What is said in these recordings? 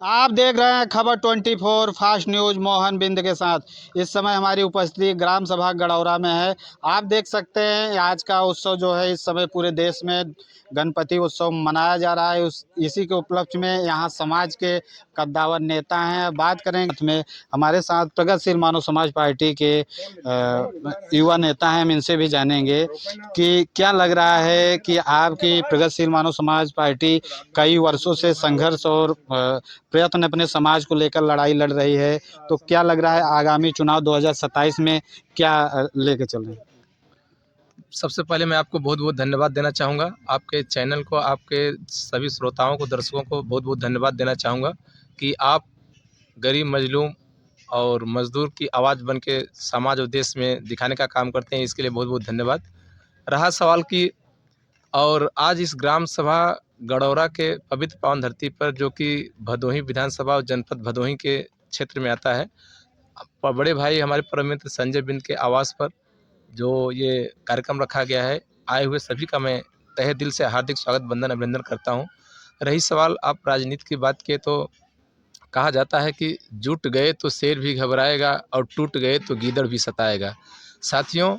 आप देख रहे हैं खबर 24 फास्ट न्यूज मोहन बिंद के साथ। इस समय हमारी उपस्थिति ग्राम सभा गड़ौरा में है। आप देख सकते हैं आज का उत्सव जो है इस समय पूरे देश में गणपति उत्सव मनाया जा रहा है। इसी के उपलक्ष्य में यहाँ समाज के कद्दावर नेता हैं। बात करें में हमारे साथ प्रगतिशील मानव समाज पार्टी के युवा नेता हैं। हम इनसे भी जानेंगे कि क्या लग रहा है कि आपकी प्रगतिशील मानव समाज पार्टी कई वर्षों से संघर्ष और प्रयत्न अपने समाज को लेकर लड़ाई लड़ रही है, तो क्या लग रहा है आगामी चुनाव 2027 में क्या लेके चल रहे हैं? सबसे पहले मैं आपको बहुत बहुत धन्यवाद देना चाहूँगा। आपके चैनल को, आपके सभी श्रोताओं को, दर्शकों को बहुत बहुत धन्यवाद देना चाहूँगा कि आप गरीब, मजलूम और मज़दूर की आवाज़ बन के समाज और देश में दिखाने का काम करते हैं। इसके लिए बहुत बहुत धन्यवाद। रहा सवाल कि और आज इस ग्राम सभा गड़ौरा के पवित्र पावन धरती पर, जो कि भदोही विधानसभा और जनपद भदोही के क्षेत्र में आता है, बड़े भाई हमारे परम मित्र संजय बिंद के आवास पर जो ये कार्यक्रम रखा गया है, आए हुए सभी का मैं तहे दिल से हार्दिक स्वागत, वंदन, अभिनंदन करता हूँ। रही सवाल आप राजनीति की बात किए, तो कहा जाता है कि जुट गए तो शेर भी घबराएगा और टूट गए तो गीदड़ भी सताएगा। साथियों,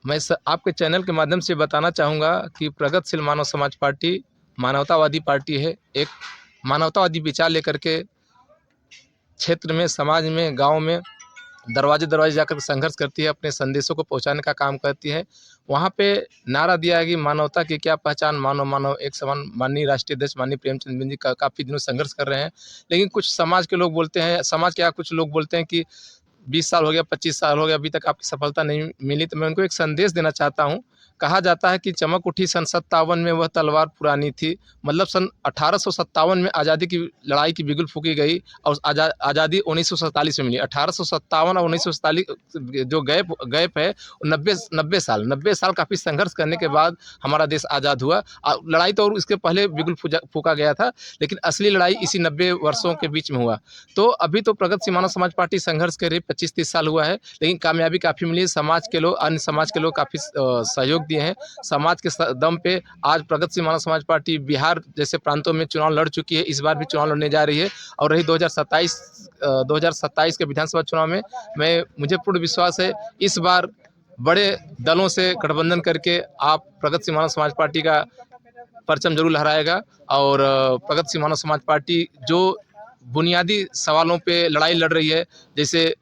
मैं आपके चैनल के माध्यम से बताना चाहूँगा कि प्रगतिशील मानव समाज पार्टी मानवतावादी पार्टी है। एक मानवतावादी विचार लेकर के क्षेत्र में, समाज में, गाँव में दरवाजे दरवाजे जाकर संघर्ष करती है, अपने संदेशों को पहुंचाने का काम करती है। वहाँ पे नारा दिया है कि मानवता की क्या पहचान, मानव मानव एक समान। माननीय राष्ट्रीय अध्यक्ष माननीय प्रेमचंद बिंद जी काफ़ी दिनों संघर्ष कर रहे हैं, लेकिन कुछ समाज के लोग बोलते हैं, समाज के कुछ लोग बोलते हैं कि 20 साल हो गया, 25 साल हो गया, अभी तक आपकी सफलता नहीं मिली। तो मैं उनको एक संदेश देना चाहता हूँ। कहा जाता है कि चमक उठी सन 57 में वह तलवार पुरानी थी। मतलब सन 1857 में आज़ादी की लड़ाई की बिगुल फूकी गई और आज़ादी 1947 में मिली। 1857 और 1947 जो गैप है, 90 साल काफ़ी संघर्ष करने के बाद हमारा देश आज़ाद हुआ। लड़ाई तो और इसके पहले बिगुल फूका गया था, लेकिन असली लड़ाई इसी 90 वर्षों के बीच में हुआ। तो अभी तो प्रगतिशील मानव समाज पार्टी संघर्ष कर रही 25-30 साल हुआ है, लेकिन कामयाबी काफ़ी मिली है। समाज के लोग, अन्य समाज के लोग काफ़ी सहयोग दिए हैं। समाज के दम पे आज प्रगतिशील मानव समाज पार्टी बिहार जैसे प्रांतों में चुनाव लड़ चुकी है, इस बार भी चुनाव लड़ने जा रही है। और रही 2027 के विधानसभा चुनाव में, मुझे पूर्ण विश्वास है इस बार बड़े दलों से गठबंधन करके आप प्रगतिशील मानव समाज पार्टी का परचम जरूर लहराएगा। और प्रगतिशील मानव समाज पार्टी जो बुनियादी सवालों पे लड़ाई लड़ रही है, जैसे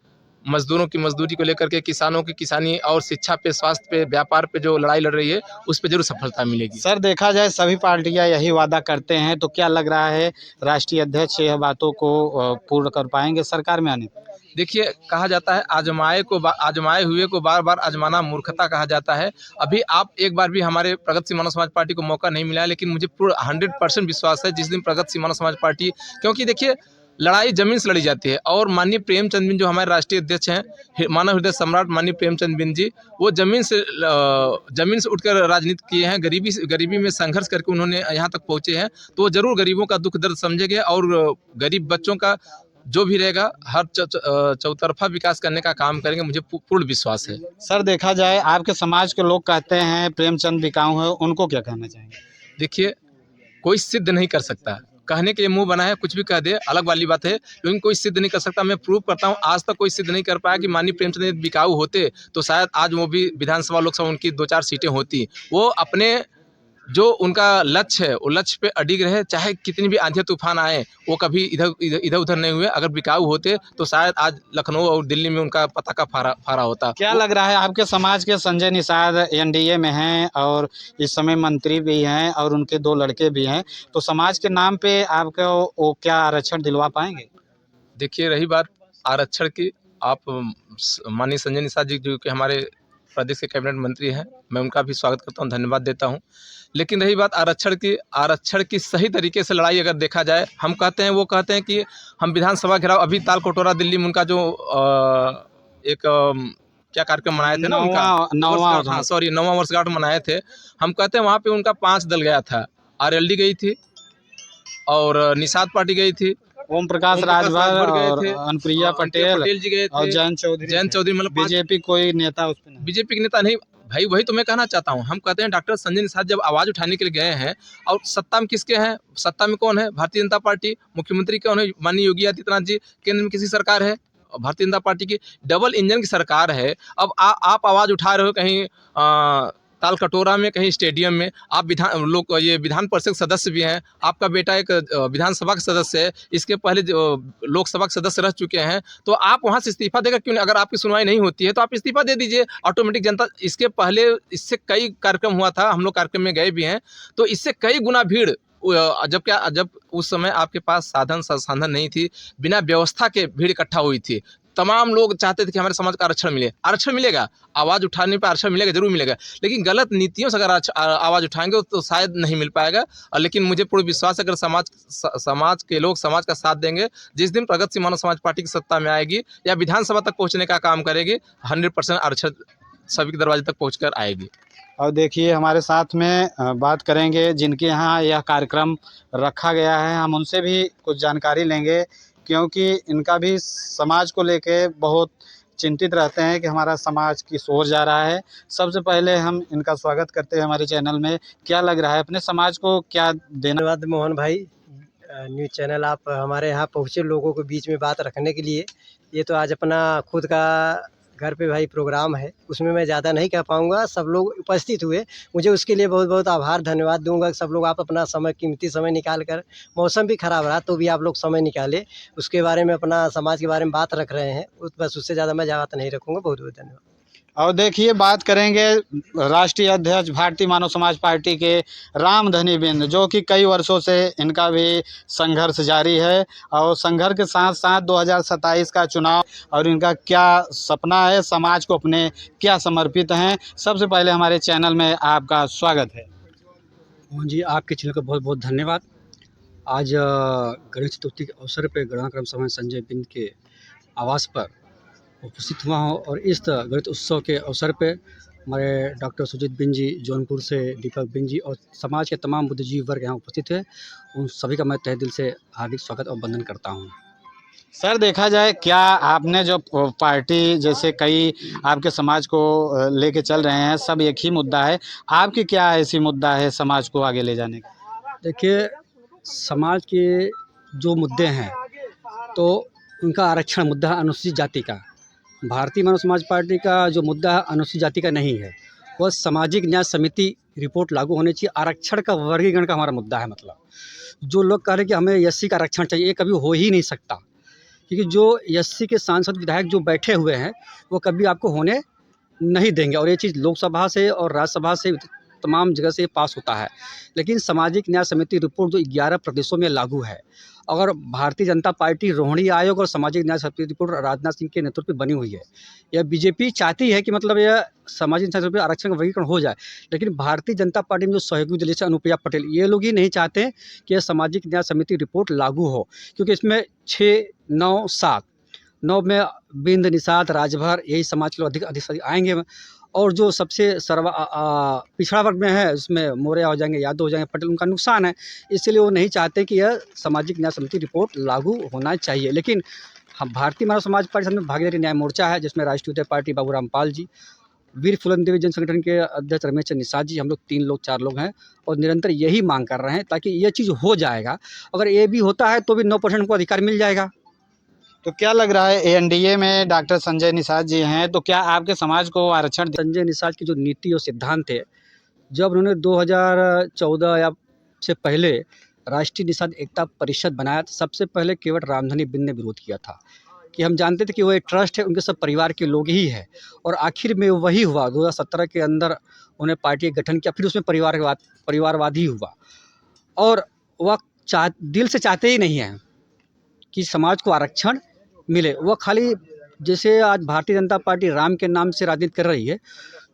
मजदूरों की मजदूरी को लेकर के, किसानों की किसानी, और शिक्षा पे, स्वास्थ्य पे, व्यापार पे जो लड़ाई लड़ रही है, उस पे जरूर सफलता मिलेगी। सर, देखा जाए सभी पार्टियां यही वादा करते हैं, तो क्या लग रहा है राष्ट्रीय अध्यक्ष यह बातों को पूर्ण कर पाएंगे सरकार में आने पर? देखिए, कहा जाता है आजमाए हुए को बार बार आजमाना मूर्खता कहा जाता है। अभी आप एक बार भी हमारे प्रगतिशील मानव समाज पार्टी को मौका नहीं मिला है, लेकिन मुझे पूरा 100% विश्वास है जिस दिन प्रगतिशील मानव समाज पार्टी, क्योंकि देखिए लड़ाई जमीन से लड़ी जाती है। और माननीय प्रेमचंद बिंद जो हमारे राष्ट्रीय अध्यक्ष हैं, मानव हृदय सम्राट माननीय प्रेमचंद बिंद जी, वो जमीन से उठकर राजनीति किए हैं। गरीबी में संघर्ष करके उन्होंने यहाँ तक पहुँचे हैं। तो वो जरूर गरीबों का दुख दर्द समझेंगे और गरीब बच्चों का जो भी रहेगा हर चौतरफा विकास करने का काम करेंगे, मुझे पूर्ण विश्वास है। सर, देखा जाए आपके समाज के लोग कहते हैं प्रेमचंद बिकाऊ है, उनको क्या कहना चाहेंगे? देखिए, कोई सिद्ध नहीं कर सकता, कहने के लिए मुंह बना है, कुछ भी कह दे अलग वाली बात है, लेकिन कोई सिद्ध नहीं कर सकता। मैं प्रूव करता हूँ, आज तक कोई सिद्ध नहीं कर पाया कि माननीय प्रेमचंद बिकाऊ होते तो शायद आज वो भी विधानसभा, लोकसभा उनकी 2-4 सीटें होती। वो अपने जो उनका लक्ष्य है, वो लक्ष्य पे अडिग रहे, चाहे कितनी भी आंधी तूफान आए, वो कभी इधर उधर नहीं हुए। अगर बिकाऊ होते तो शायद आज लखनऊ और दिल्ली में उनका पताका फहरा होता। क्या लग रहा है आपके समाज के संजय निषाद एनडीए में हैं और इस समय मंत्री भी हैं और उनके 2 लड़के भी हैं, तो समाज के नाम पे आपको वो क्या आरक्षण दिलवा पाएंगे? देखिए, रही बात आरक्षण की, आप माननीय संजय निषाद जी जो कि हमारे प्रदेश के कैबिनेट मंत्री हैं, मैं उनका भी स्वागत करता हूं, धन्यवाद देता हूं। लेकिन रही बात आरक्षण की सही तरीके से लड़ाई अगर देखा जाए, वो कहते हैं कि हम विधानसभा घेराव, अभी ताल कटोरा दिल्ली में उनका जो एक क्या कार्यक्रम मनाए थे ना, उनका 9वां वर्षगांठ मनाए थे। हम कहते हैं वहाँ पे उनका 5 दल गया था, आरएलडी गई थी और निषाद पार्टी गई थी, ओम प्रकाश राजभर गए और थे, अनुप्रिया पटेल जी गए थे, और जयंत चौधरी मतलब बीजेपी कोई नेता उस पे नहीं? बीजेपी के नेता नहीं, भाई वही तो मैं कहना चाहता हूँ। हम कहते हैं डॉक्टर संजय निषाद जब आवाज़ उठाने के लिए गए हैं, और सत्ता में किसके हैं? सत्ता में कौन है? भारतीय जनता पार्टी। मुख्यमंत्री कौन है? माननीय योगी आदित्यनाथ जी। केंद्र में किसी सरकार है? भारतीय जनता पार्टी की। डबल इंजन की सरकार है। अब आप आवाज़ उठा रहे हो कहीं ताल कटोरा में, कहीं स्टेडियम में। आप ये विधान परिषद सदस्य भी हैं। आपका बेटा एक विधानसभा का सदस्य है, इसके पहले जो लोकसभा के सदस्य रह चुके हैं। तो आप वहाँ से इस्तीफा देकर क्यों नहीं? अगर आपकी सुनवाई नहीं होती है तो आप इस्तीफा दे दीजिए, ऑटोमेटिक जनता। इसके पहले इससे कई कार्यक्रम हुआ था, हम लोग कार्यक्रम में गए भी हैं, तो इससे कई गुना भीड़, जब उस समय आपके पास साधन संसाधन नहीं थी, बिना व्यवस्था के भीड़ इकट्ठा हुई थी। तमाम लोग चाहते थे कि हमारे समाज का आरक्षण मिले। आरक्षण मिलेगा, आवाज़ उठाने पर आरक्षण मिलेगा, जरूर मिलेगा, लेकिन गलत नीतियों से अगर आवाज़ उठाएंगे तो शायद नहीं मिल पाएगा। लेकिन मुझे पूर्ण विश्वास है, अगर समाज के लोग समाज का साथ देंगे, जिस दिन प्रगतिशील मानव समाज पार्टी की सत्ता में आएगी या विधानसभा तक पहुँचने का काम करेगी, 100% आरक्षण सभी के दरवाजे तक पहुँच आएगी। और देखिए हमारे साथ में बात करेंगे जिनके यहाँ यह कार्यक्रम रखा गया है, हम उनसे भी कुछ जानकारी लेंगे, क्योंकि इनका भी समाज को लेके बहुत चिंतित रहते हैं कि हमारा समाज किस ओर जा रहा है। सबसे पहले हम इनका स्वागत करते हैं हमारे चैनल में। क्या लग रहा है, अपने समाज को क्या देना? धन्यवाद मोहन भाई, न्यूज़ चैनल आप हमारे यहाँ पहुँचे लोगों के बीच में बात रखने के लिए। ये तो आज अपना खुद का घर पे भाई प्रोग्राम है, उसमें मैं ज़्यादा नहीं कह पाऊँगा। सब लोग उपस्थित हुए, मुझे उसके लिए बहुत बहुत आभार धन्यवाद दूंगा। सब लोग आप अपना समय, कीमती समय निकाल कर, मौसम भी ख़राब रहा तो भी आप लोग समय निकाले, उसके बारे में, अपना समाज के बारे में बात रख रहे हैं। बस उससे ज़्यादा मैं बात नहीं रखूँगा। बहुत बहुत धन्यवाद। और देखिए बात करेंगे राष्ट्रीय अध्यक्ष भारतीय मानव समाज पार्टी के रामधनी बिंद, जो कि कई वर्षों से इनका भी संघर्ष जारी है, और संघर्ष के साथ साथ 2027 का चुनाव और इनका क्या सपना है, समाज को अपने क्या समर्पित हैं। सबसे पहले हमारे चैनल में आपका स्वागत है। मोहन जी, आपके चैनल का बहुत बहुत धन्यवाद। आज गणेश चतुर्थी के अवसर पर गणनाक्रम सभा संजय बिंद के आवास पर उपस्थित हुआ हूँ, और इस गणित उत्सव के अवसर पे हमारे डॉक्टर सुजीत बिंद जी, जौनपुर से दीपक बिंद जी और समाज के तमाम बुद्धिजीवी वर्ग यहाँ उपस्थित है। उन सभी का मैं तहे दिल से हार्दिक स्वागत और वंदन करता हूँ। सर देखा जाए, क्या आपने जो पार्टी जैसे कई आपके समाज को लेके चल रहे हैं, सब एक ही मुद्दा है, आपकी क्या ऐसी मुद्दा है समाज को आगे ले जाने का? देखिए, समाज के जो मुद्दे हैं तो उनका आरक्षण मुद्दा है, अनुसूचित जाति का। भारतीय मानव समाज पार्टी का जो मुद्दा है अनुसूचित जाति का नहीं है, वह सामाजिक न्याय समिति रिपोर्ट लागू होनी चाहिए। आरक्षण का वर्गीकरण का हमारा मुद्दा है। मतलब जो लोग कह रहे हैं कि हमें एससी का आरक्षण चाहिए, ये कभी हो ही नहीं सकता, क्योंकि जो एससी के सांसद विधायक जो बैठे हुए हैं वो कभी आपको होने नहीं देंगे, और ये चीज़ लोकसभा से और राज्यसभा से तमाम जगह से पास होता है। लेकिन सामाजिक न्याय समिति रिपोर्ट जो 11 प्रदेशों में लागू है, अगर भारतीय जनता पार्टी, रोहिणी आयोग और सामाजिक न्याय समिति रिपोर्ट राजनाथ सिंह के नेतृत्व में बनी हुई है, यह बीजेपी चाहती है कि मतलब यह सामाजिक न्याय समिति आरक्षण का वर्गीकरण हो जाए। लेकिन भारतीय जनता पार्टी में जो सहयोगी दल जैसे अनुप्रिया पटेल, ये लोग ही नहीं चाहते कि यह सामाजिक न्याय समिति रिपोर्ट लागू हो, क्योंकि इसमें 6, 9, 7, 9 में बिंद, निषाद, राजभर, यही समाज के लोग अधिक आएंगे। और जो सबसे पिछड़ा वर्ग में है, उसमें मौर्य हो जाएंगे, यादव हो जाएंगे, पटेल, उनका नुकसान है। इसलिए वो नहीं चाहते कि यह सामाजिक न्याय समिति रिपोर्ट लागू होना चाहिए। लेकिन हम भारतीय मानव समाज पार्टी में भागीदारी न्याय मोर्चा है, जिसमें राष्ट्रीय उदय पार्टी बाबूराम पाल जी, वीर फुलन देवी जन संगठन के अध्यक्ष रमेश चंद्र निषाद जी, हम लोग 3 लोग 4 लोग हैं, और निरंतर यही मांग कर रहे हैं ताकि ये चीज़ हो जाएगा। अगर ये भी होता है तो भी 9% को अधिकार मिल जाएगा। तो क्या लग रहा है, एनडीए में डॉक्टर संजय निषाद जी हैं, तो क्या आपके समाज को आरक्षण? संजय निषाद की जो नीति और सिद्धांत थे, जब उन्होंने 2014 या से पहले राष्ट्रीय निषाद एकता परिषद बनाया, तो सबसे पहले केवल रामधनी बिंद ने विरोध किया था, कि हम जानते थे कि वो एक ट्रस्ट है, उनके सब परिवार के लोग ही है। और आखिर में वही हुआ, 2017 के अंदर उन्हें पार्टी का गठन किया, फिर उसमें परिवारवाद ही हुआ। और वह दिल से चाहते ही नहीं हैं कि समाज को आरक्षण मिले। वह खाली, जैसे आज भारतीय जनता पार्टी राम के नाम से राजनीति कर रही है,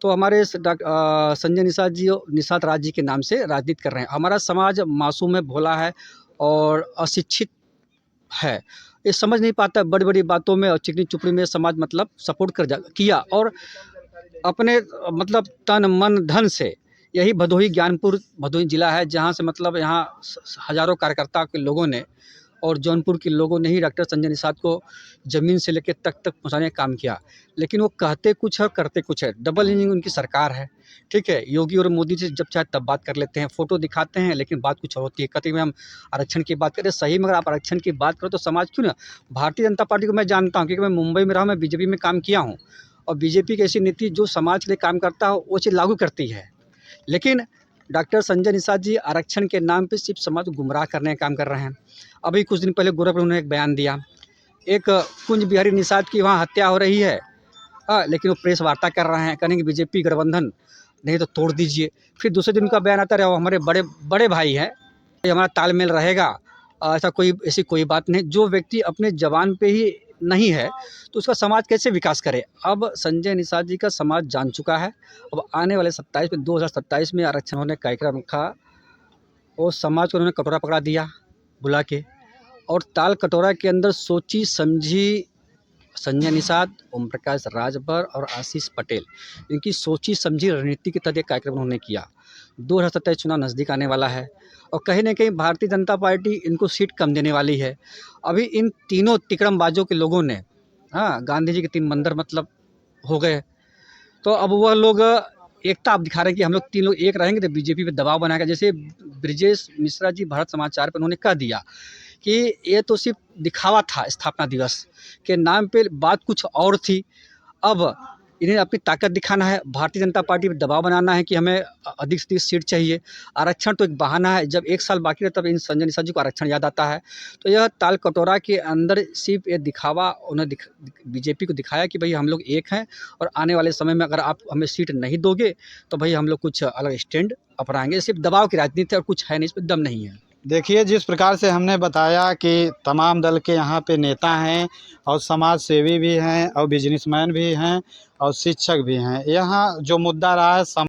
तो हमारे संजय निषाद राज जी के नाम से राजनीति कर रहे हैं। हमारा समाज मासूम है, भोला है और अशिक्षित है, ये समझ नहीं पाता। बड़ी बड़ी बातों में और चिकनी चुपड़ी में समाज मतलब सपोर्ट किया, और अपने मतलब तन मन धन से, यही भदोही, ज्ञानपुर भदोही जिला है, जहाँ से मतलब यहाँ हज़ारों कार्यकर्ता के लोगों ने और जौनपुर के लोगों ने ही डॉक्टर संजय निषाद को ज़मीन से लेकर तक पहुँचाने का काम किया। लेकिन वो कहते कुछ है और करते कुछ है। डबल इंजन उनकी सरकार है, ठीक है। योगी और मोदी से जब चाहे तब बात कर लेते हैं, फ़ोटो दिखाते हैं, लेकिन बात कुछ और होती है। कहते हैं हम आरक्षण की बात करें, सही में अगर आप आरक्षण की बात करो तो समाज क्यों ना, भारतीय जनता पार्टी को मैं जानता हूँ क्योंकि मैं मुंबई में रहा हूँ, मैं बीजेपी में काम किया हूँ और बीजेपी की ऐसी नीति जो समाज के लिए काम करता है वो चीज़ लागू करती है। लेकिन डॉक्टर संजय निषाद जी आरक्षण के नाम पे सिर्फ समाज को गुमराह करने का काम कर रहे हैं। अभी कुछ दिन पहले गोरखपुर में उन्होंने एक बयान दिया, एक कुंज बिहारी निषाद की वहाँ हत्या हो रही है, लेकिन वो प्रेस वार्ता कर रहे हैं, कहेंगे बीजेपी गठबंधन नहीं तो तोड़ दीजिए। फिर दूसरे दिन उनका बयान आता रहा, वो हमारे बड़े बड़े भाई हैं, हमारा तालमेल रहेगा, ऐसी कोई बात नहीं। जो व्यक्ति अपने जवान पे ही नहीं है तो उसका समाज कैसे विकास करे। अब संजय निषाद जी का समाज जान चुका है। अब आने वाले 2027 में आरक्षण होने का कार्यक्रम रखा और समाज को उन्होंने कटोरा पकड़ा दिया बुला के, और ताल कटोरा के अंदर सोची समझी संजय निषाद, ओम प्रकाश राजभर और आशीष पटेल, इनकी सोची समझी रणनीति के तहत एक कार्यक्रम उन्होंने किया। 2027 चुनाव नज़दीक आने वाला है और कहीं ना कहीं भारतीय जनता पार्टी इनको सीट कम देने वाली है। अभी इन तीनों तिकड़मबाजों के लोगों ने, गांधी जी के 3 बंदर मतलब हो गए, तो अब वह लोग एकता आप दिखा रहे हैं कि हम लोग 3 लोग एक रहेंगे तो बीजेपी पे दबाव बनाएगा। जैसे ब्रिजेश मिश्रा जी भारत समाचार पर उन्होंने कह दिया कि ये तो सिर्फ दिखावा था, स्थापना दिवस के नाम पे बात कुछ और थी। अब इन्हें अपनी ताकत दिखाना है, भारतीय जनता पार्टी पर दबाव बनाना है कि हमें अधिक से अधिक सीट चाहिए। आरक्षण तो एक बहाना है, जब 1 साल बाकी रहता है तब इन संजय निषाद जी को आरक्षण याद आता है। तो यह ताल कटोरा के अंदर सिर्फ ये दिखावा उन्हें बीजेपी को दिखाया कि भाई हम लोग एक हैं और आने वाले समय में अगर आप हमें सीट नहीं दोगे तो भाई हम लोग कुछ अलग स्टैंड अपनाएंगे। सिर्फ दबाव की राजनीति और कुछ है नहीं, इसमें दम नहीं है। देखिए, जिस प्रकार से हमने बताया कि तमाम दल के यहाँ पे नेता हैं और समाज सेवी भी हैं और बिजनेसमैन भी हैं और शिक्षक भी हैं। यहाँ जो मुद्दा रहा है